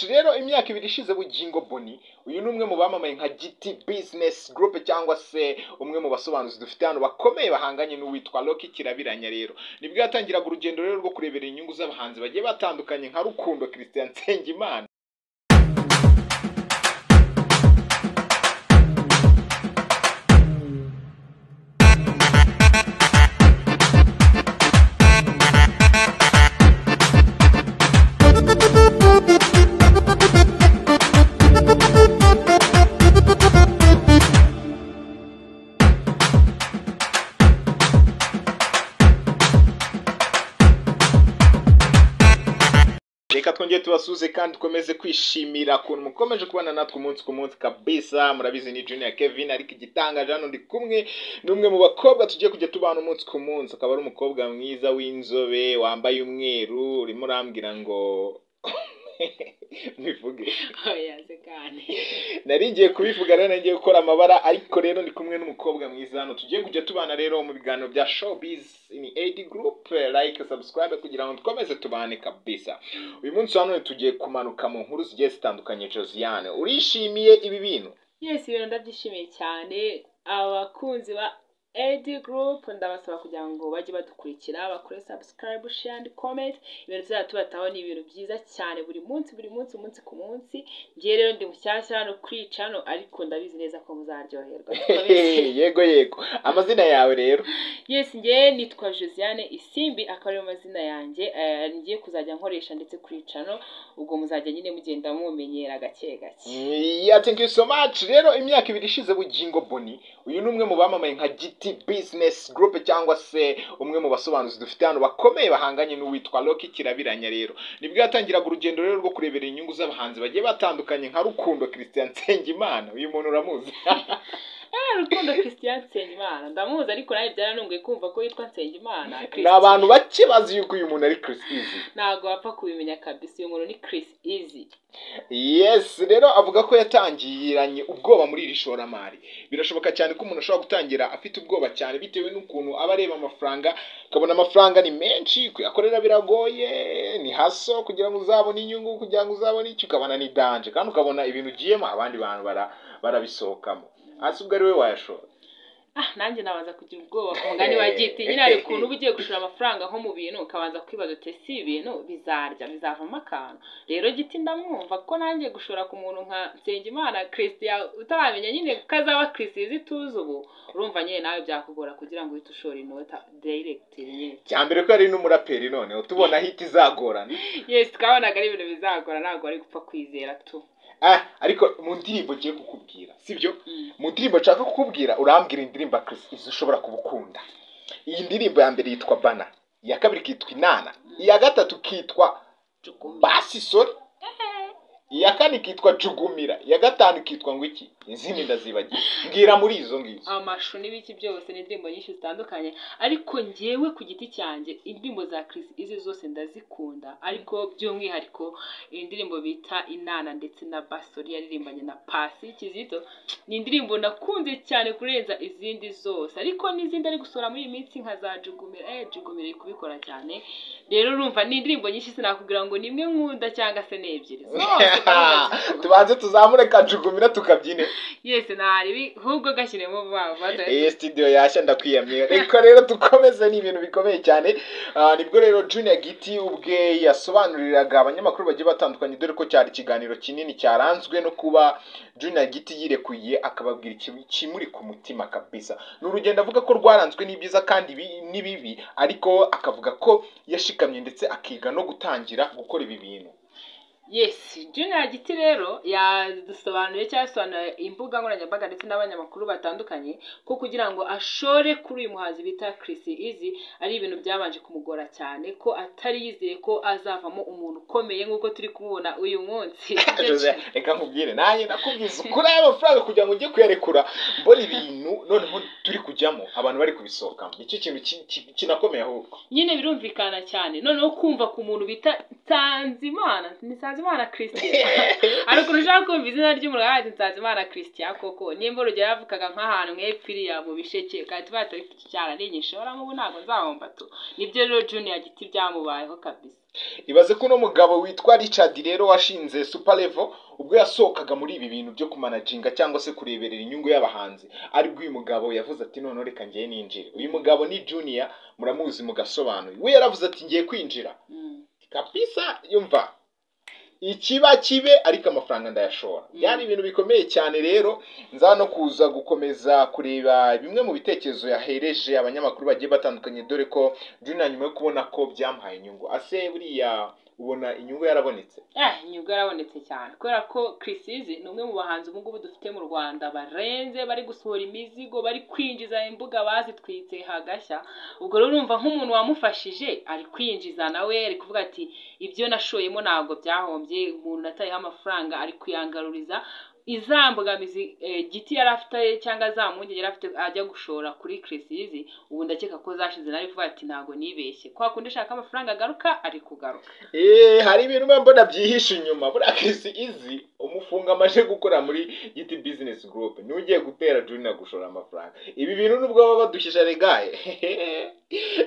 much rero imyaka ibiri ishize Bugingo Boni uyu numwe mu bamamaye nka GT Business Group cyangwa se umwe mu basobanuzi dufite hano bakomeye bahanganye n'uwitwa Rocky Kirabiranya rero nibwo yatangiraga urugendo rero rwo kurebera inyungu z'abahanzi bagiye batandukanye nka Rukundo Christian Nsengimana. Reka twongeye tubasuze kandi dukomeze kwishimira kuntu mukomeje kubana natwe umunsi ku munsi kabisa. Murabizi ni Junior Kevin ariko igitangaje hano ndi kumwe n'umwe mu bakobwa tugiye kujya tubana umunsi ku munsi. Akaba ari umukobwa mwiza w'inzobe wambaye umweru urimo urambwira ngo bivuge oyaze kandi nari kubivuga rero nagiye gukora amabara ariko rero ndi kumwe n'umukobwa mwiza hano tugiye kujya tubana rero mu biganiro bya Showbiz in AD Group. Like subscribe kugira ngo dukomeze tubane kabisa. Uyu munsi hano tugiye kumanuka mu nkuru zigiye zitandukanye. Josiane, urishimiye ibi bintu? yes ibintu ndabyishimiye cyane. Abakunzi ba AD Group ndabasaba kugira ngo bajye badukurikira bakore subscribe, share and comment. Ibintu tuzatubataho ni ibintu byiza cyane buri munsi umunsi ku munsi. Ngiye rero ndi mushyashya hano kuri channel ariko ndabizi neza ko muzaryoherwa. Yego amazina yawe rero? Yes, ngiye nitwa Josiane Isimbi akaba ari amazina yanjye. Ngiye kuzajya nkoresha ndetse kuri channel ubwo muzajya nyine mugenda mumenyera gake gake. Yeah, thank you so much. Rero imyaka ibiri ishize Bugingo Boni uyu numwe mu bamamaye nka GT Business Group cyangwa se umwe mu basobanuzi dufite hano bakomeye bahanganye n'uwitwa Rocky Kirabiranya rero nibwo yatangiraga urugendo rero rwo kurebera inyungu z'abahanzi bagiye batandukanye nka Rukundo Christian Nsengimana. Uyu muntu uramuzi? Rukundo Christian Nsengimana ndamuzi ariko nawe byaranunguye kumva ko yitwa Nsengimana. Ni abantu bake bazi yuko uyu muntu ari Chris Easy. Ntago wapfa kubimenya kabisa, uyu muntu ni Chris Easy. Yes, rero avuga ko yatangiranye ubwoba muri iri shoramari. Birashoboka cyane ko umuntu ashobora gutangira afite ubwoba cyane bitewe n'ukuntu aba areba amafaranga, akabona amafaranga ni menshi, kuyakorera biragoye, ni haso kugira ngo uzabone inyungu, kugira ngo uzabone icyo, ukabona ni danger kandi ukabona ibintu ugiyemo abandi bantu barabisohokamo. Hasi ubwo ari we wayashora. Nanjye nabanza kugira ubwoba ku mugani wa GT. Nyine ari ukuntu uba ugiye gushora amafaranga nko mu bintu ukabanza kwibaza uti si ibintu bizavamo akantu. Rero GT ndamwumva ko nanjye gushora ku muntu nka Nsengimana Christian utaramenya nyine kazaba Chris Easy tuzi ubu urumva nyine nawe byakugora kugira ngo uhite ushora inota direct nyine. Cyambere ko ari n'umuraperi none utubona hit izagorana. Yes, twabonaga ari ibintu bizagora ntabwo ari gupfa kwizera tu. Ariko mu ndirimbo ngiye kukubwira sibyo? Mu ndirimbo nshaka kukubwira urambwira indirimbo Chris Easy ushobora kubukunda. Iyi ndirimbo ya mbere yitwa Bana, iya kabiri kitwa Inana, iya gatatu kitwa Basi Sorry, iya kane kitwa Jugumira, iya gatanu kitwa ngo iki? Izindi ndazibagiye. Mbwira muri izo ngizo. Amashu n'ibiki byose ni indirimbo nyinshi zitandukanye ariko ngiyewe ku giti cyanjye indirimbo za Chris Easy zose ndazikunda ariko by'umwihariko indirimbo bita Inana ndetse na Basori yaririmbanye na Pasi Kizito ni indirimbo nakunze cyane kurenza izindi zose ariko n'izindi ari gusora muri iyi minsi nka za Jugumira. Jugumira iri kubikora cyane rero urumva ni indirimbo nyinshi sinakubwira ngo nimwe nkunda cyangwa se n'ebyiri tubanze tuzamure ka Jugumira tukabyine. Yes, nari ahubwo gashyiremo vuba. Studio yashya ndakwiyamye. Reka rero dukomeze ni ibintu bikomeye cyane. Nibwo rero Junior GT ubwe yasobanuriraga abanyamakuru bagiye batandukanye dore ko cyari ikiganiro kinini cyaranzwe no kuba Junior GT yirekuye akababwira ikimuri ku mutima kabisa. N'urugendo avuga ko rwaranzwe n'ibyiza kandi nibibi ariko akavuga ko yashikamye ndetse akiga no gutangira gukora ibi bintu. Yes, Junior GT rero yadusobanuye cyasobanuye imbuga nkoranyambaga ndetse n'abanyamakuru batandukanye ko kugira ngo ashore kuri uyu muhanzi bita Chris Easy ari ibintu byabanje kumugora cyane ko atari yizeye ko azavamo umuntu ukomeye nk'uko turi kumubona uyu munsi. Reka nkubwire nanjye nakubwiza kuri aya mafaranga kugira ngo njye kuyarekura mbona ibintu noneho turi kujyamo abantu bari kubisohokamo. Iki kintu kinakomeye ahubwo. Nyine birumvikana cyane noneho kumva ku muntu bita Nsanzimana Nsanzimana Christian ariko urushaka kumva izina ry'umuntu ati Nsanzimana Christian koko nimba urugero yavukaga nk'ahantu nk'epfiriya mu bisheke kandi batari cyara ari nyishora nk'ubu ntago nzahomba tu nibyo rero Junior Giti byamubayeho kabisa. Ibaze ko uno mugabo witwa Richard rero washinze Super Level ubwo yasohokaga muri ibi bintu byo kumanaginga cyangwa se kureberera inyungu y'abahanzi aribwo uyu mugabo yavuze ati none reka ngiye ninjire. Uyu mugabo ni Junior muramuzi mugasobanuye. We yaravuze ati ngiye kwinjira. Kabisa yumva ikiba kibe ariko amafaranga ndayashora. Yani ibintu bikomeye cyane rero nza no kuza gukomeza kureba bimwe mu bitekerezo yahereje abanyamakuru bagiye batandukanye dore ko Junior nyuma yo kubona ko byamuhaye inyungu ase buriya ubona inyungu yarabonetse. Inyungu yarabonetse cyane kubera ko Chris Easy ni umwe mu bahanzi ubu ngubu dufite mu Rwanda barenze bari gusohora imizigo bari kwinjiza imbuga bazitwitse hagashya. Ubwo rero urumva nk'umuntu wamufashije ari kwinjiza nawe ari kuvuga ati ibyo nashoyemo ntabwo byahombye umuntu natayeho amafaranga ari kuyangaruriza izambugamizi Giti yarafite cyangwa zamunge yarafite ajya gushora kuri Chris Easy. Ubu ndakeka ko zashize nari kuvuga ati ntago nibeshye kwa kundi shaka amafaranga agaruka ari kugaruka. Hari ibintu mbona byihishe inyuma buri Chris Easy umufunga amaje gukora muri Giti Business Group ni ugiye gutera Junior gushora amafaranga. Ibi bintu nubwo baba badushisha regaye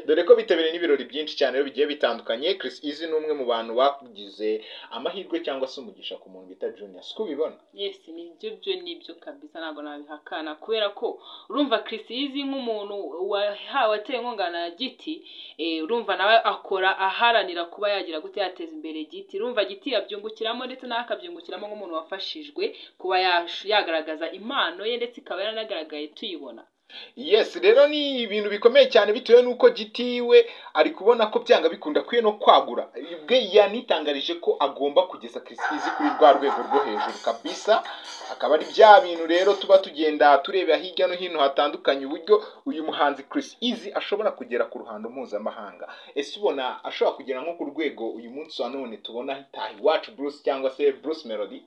dore ko bitabire n'ibirori byinshi cyane bigiye bitandukanye. Chris Easy ni umwe mu bantu bakugize amahirwe cyangwa se umugisha ku muntu bita Junior. Siko bibona? Yes, nibyo kabisa ntago nabihakana kubera ko urumva Chris Easy nk'umuntu wateye inkunga na Giti urumva nawe akora aharanira kuba yagira gute yateza imbere Giti. Urumva Giti yabyungukiramo ndetse nawe akabyungukiramo nk'umuntu wafashijwe kuba yagaragaza impano ye ndetse ikaba yaranagaragaye tuyibona. Yes, rero ni ibintu bikomeye cyane bitewe nuko Giti we ari kubona ko byanga bikunda kwiye no kwagura. Ibwe yanitangarije ko agomba kugeza Chris Easy kuri rwa rwego rwo hejuru kabisa. Akaba ari bya bintu rero tuba tugenda tureba hirya no hino hatandukanye uburyo uyu muhanzi Chris Easy ashobora kugera ku ruhando mpuzamahanga. Ese ubona ashobora kugera nko ku rwego uyu munsi wa none tubona hitahi Watch Bruce cyangwa se Bruce Melody?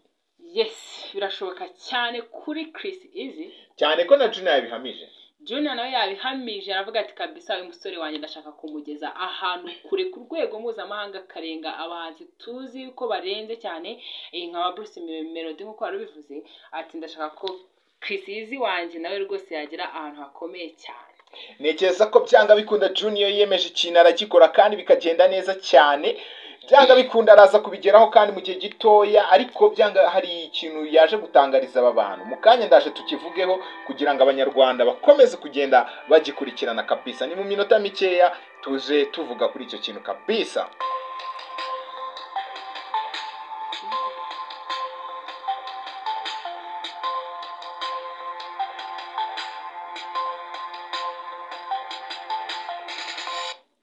Yes, birashoboka cyane kuri Chris Easy cyane ko na Junior yabihamije. Junior nawe yabihamije aravuga ati kabisa uyu musore wanjye ndashaka kumugeza ahantu kure ku rwego mpuzamahanga karenga abahanzi tuzi ko barenze cyane nka Bruce Melody nk'uko warabivuze ati ndashaka ko Chris Easy wanjye nawe rwose yagira ahantu hakomeye cyane. Nekeza ko byanga bikunda Junior yemeje ikintu aragikora kandi bikagenda neza cyane. Byanga bikunda araza kubigeraho kandi mu gihe gitoya ariko byanga hari ikintu yaje gutangariza aba bantu mu kanya ndaje tukivugeho kugira ngo abanyarwanda bakomeze kugenda bagikurikirana kabisa. Ni mu minota mikeya tuje tuvuga kuri icyo kintu kabisa.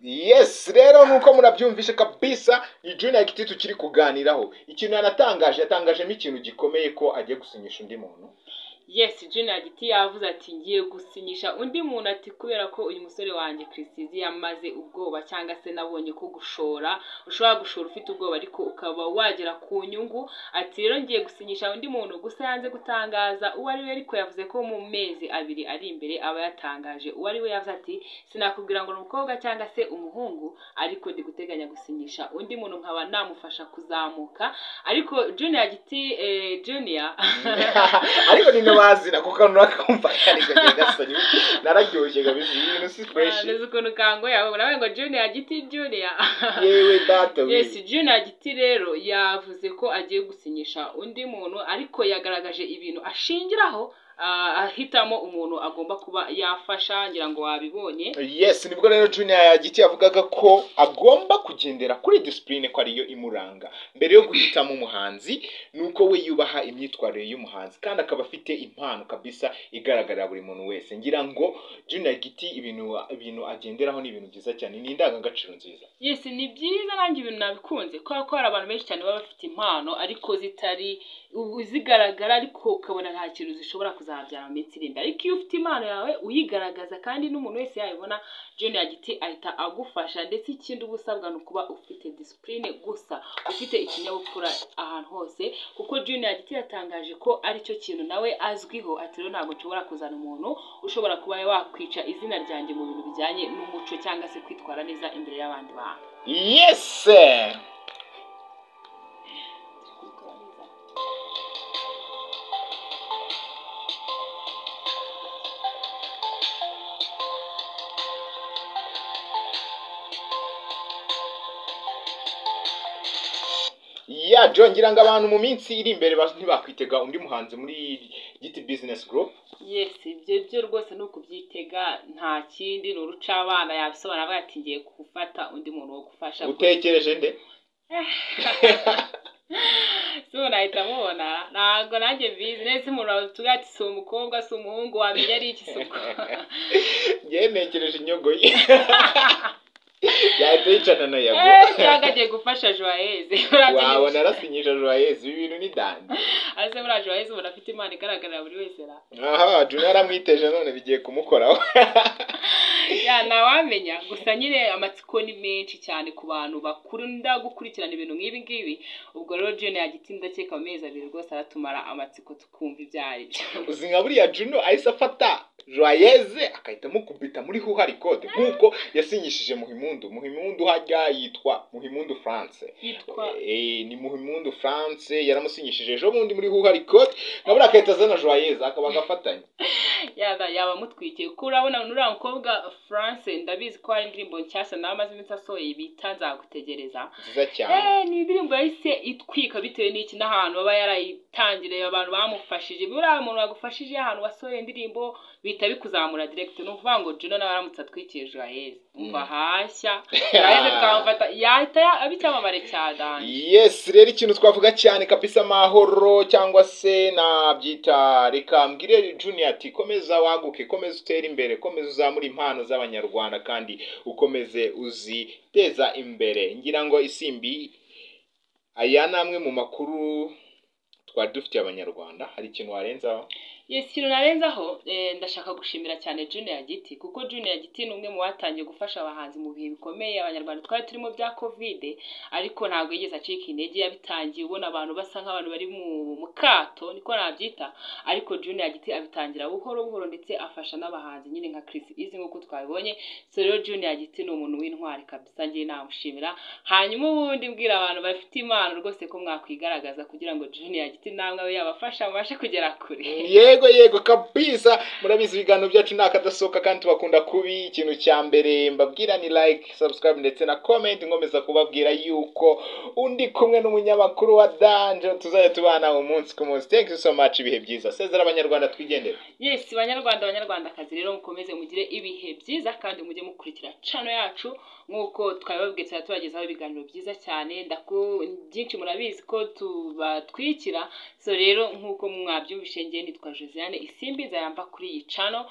Yes, rero nuko murabyumvishe kabisa ni Junior Giti tukiri kuganiraho. Ikintu yatangajemo ikintu gikomeye ko agiye gusinyisha undi muntu. Yes, Junior Giti yavuze ati ngiye gusinyisha undi muntu ati kubera ko uyu musore wanjye Chris Easy yamaze ubwoba cyangwa se nabonye ko gushora ushobora gushora ufite ubwoba ariko ukaba wagera ku nyungu. Ati rero ngiye gusinyisha undi muntu gusa yanze gutangaza uwo ari we ariko yavuze ko mu mezi abiri ari imbere aba yatangaje uwo ari we. Yavuze ati sinakubwira ngo ni umukobwa cyangwa se umuhungu ariko ndi guteganya gusinyisha undi muntu nkaba namufasha kuzamuka. Ariko Junior Giti Junior ariko ni bazina kuko nurakumva ariko gasani nararyoshye gabisi ibintu si fresh n'ukuntu kango yawe nawe ngo Junior Giti Junior yewe data. Yes, Junior Giti rero yavuze ko agiye gusinyisha undi muntu ariko yagaragaje ibintu ashingiraho ahitamo umuntu agomba kuba yafasha ngira ngo wabibonye. Yes, nibwo rero Junior Giti yavugaga ko agomba kugendera kuri discipline ko ariyo imuranga mbere yo guhitamo umuhanzi nuko we yubaha imyitwarire y'umuhanzi kandi akaba afite impano kabisa igaragarira buri muntu wese. Ngira ngo Junior Giti ibintu agenderaho ni ibintu byiza cyane ni indangagaciro nziza. Yes, ni byiza nanjye ibintu nabikunze ko hari abantu benshi cyane baba bafite impano ariko zitari zigaragara ariko ukabona nta kintu zishobora kuzabyara mu minsi iri imbere. Ariko iyo ufite impano yawe uyigaragaza kandi n'umuntu wese yayibona Junior Giti ahita agufasha ndetse ikindi ubusabwa ni ukuba ufite discipline gusa ufite ikinyabupfura ahantu hose kuko Junior Giti yatangaje ko ari cyo kintu nawe azwiho. Ati rero ntabwo nshobora kuzana umuntu ushobora kuba wakwica izina ryanjye mu bintu bijyanye n'umuco cyangwa se kwitwara neza imbere y'abandi bantu. Yes, ya John, ngira ngo abantu mu minsi iri imbere ntibakwitega undi muhanzi muri Giti Business Group. yes ibyo byo rwose ni ukubyitega, nta kindi ni urucabana yabisobanura avuga ati ngiye gufata undi muntu wo gufasha. Utekereje nde? so nahita mubona ntabwo nanjye mbizi neza, umuntu tuvuga ati si umukobwa si umuhungu wamenya ari iki suko. Ngewe ntekereje inyogo ye. Yahita yicana na Yago. cyangwa agiye gufasha Joyeuse. Wabona arasinyisha Joyeuse, ibi bintu ni dandi. ase muri Joyeuse ubona afite imana igaragarira buri wese ra. Aha, Junior aramwiteje none bigiye kumukoraho. ya ntawamenya, gusa nyine amatsiko ni menshi cyane ku bantu bakunda gukurikirana ibintu nk'ibi ngibi. ubwo rero Junior yagitinda cyeka amezi 2 rwose aratumara amatsiko tukumva ibyari byo. Uzi nka buriya Junior ahise afata Joyeuse akahita mukubita muri Huha Record nkuko yasinyishije Muhimundu hajya yitwa Muhimundu France. Ni Muhimundu France yaramusinyishije ejo bundi muri Huha Record, nabura akahita azana Joyeuse akaba agafatanya. yaba mutwikiye kuko urabona nuriya mukobwa France ndabizi ko hari indirimbo nshyashya namaze iminsi asohoye bita Nzagutegereza. Nziza cyane. Ni indirimbo yahise itwika bitewe n'iki n'ahantu baba yarayitangiriye, abantu bamufashije. buriya umuntu wagufashije ahantu wasohoye indirimbo bita bikuzamura direct, no kuvuga ngo Juno nawe aramutse atwikiye Joyeuse umva hashya Joyeuse twamufata yahita abicyamamare cyane. Yes, rero ikintu twavuga cyane kabisa amahoro cyangwa se nabyita reka mbwire Junior ati komeza waguke, komeza utera imbere, komeza uzamura impano z'abanyarwanda kandi ukomeze uziteza imbere. Ngira ngo isimbi aya namwe mu makuru twari dufitiye abanyarwanda, hari ikintu warenzaho? Yes, ikintu narenzaho ndashaka gushimira cyane Junior Giti, kuko Junior Giti ni umwe mu batangiye gufasha abahanzi mu bihe bikomeye abanyarwanda twari turimo bya covid, ariko ntabwo yigeze acika intege. yabitangiye ubona abantu basa nk'abantu bari mu kato niko nabyita, ariko Junior Giti abitangira buhoro buhoro ndetse afasha n'abahanzi nyine nka Chris Easy nk'uko twabibonye. so rero Junior Giti ni umuntu w'intwari kabisa, ngiye namushimira. hanyuma ubundi mbwira abantu bafite impano rwose ko mwakwigaragaza kugira ngo Junior Giti namwe abe yabafasha mubashe kugera kure. Yego kabisa, murabizi ibiganiro byacu nakadasoka kandi tubakunda kubi. Ikintu cya mbere mbabwira ni like, subscribe ndetse na comment. Ngomeza kubabwira yuko undi kumwe n'umunyamakuru wa Danje tuzajya tubana umunsi ku munsi. Thank you so much, ibihe byiza. Sezera abanyarwanda twigendera. Yes, abanyarwandakazi rero mukomeze mugire ibihe byiza kandi mujye mukurikira channel yacu nkuko twababwiye tubagezaho ibiganiro byiza cyane. byinshi murabizi ko tubatwikira, so rero nkuko mwabyumvishe ngiye nitwa Josiane Isimbi nzayamba kuri iyi channel.